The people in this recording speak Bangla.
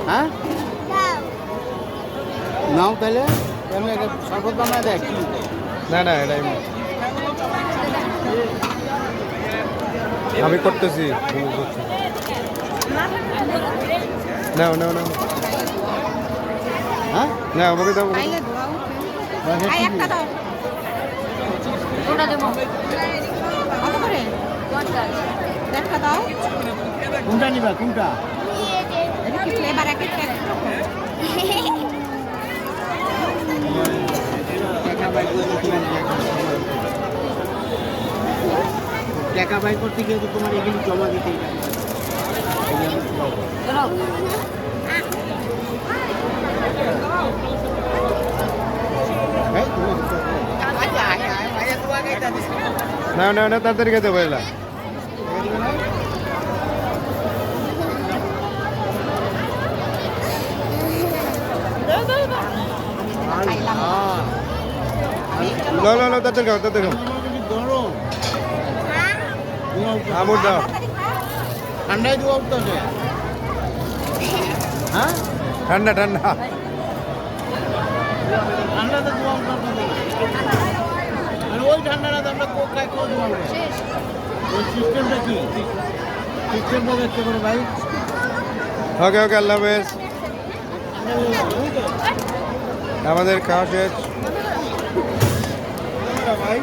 হ্যাঁ নাও তাহলে শরবত বানায় দেখ না না এটাই আমি করতেছি নাও নাও নাও হ্যাঁ না আমাকে দাও একটা দাও ওটা দেবো কত করে একটা দাও কোনটা নিবা কোনটা এটা কি ফ্লেভার এক একটা টাকা বাই করতে গিয়ে তো তোমার এগুলি জমা দিতে না না না তাড়াতাড়ি খেতে পারলা লো লো লো তাড়াতাড়ি খাও তাড়াতাড়ি খাও আমুর দাও ঠান্ডায় দেওয়া উঠতে হ্যাঁ ঠান্ডা ঠান্ডা ঠান্ডাতে দেওয়া উঠতে আর ওই ঠান্ডাটা তো আমরা কোক খাই কোক দেওয়া ওই সিস্টেমটা কি সিস্টেমটা দেখতে পারো ভাই ওকে ওকে আল্লাহ হাফেজ আমাদের খাওয়া শেষ ভাই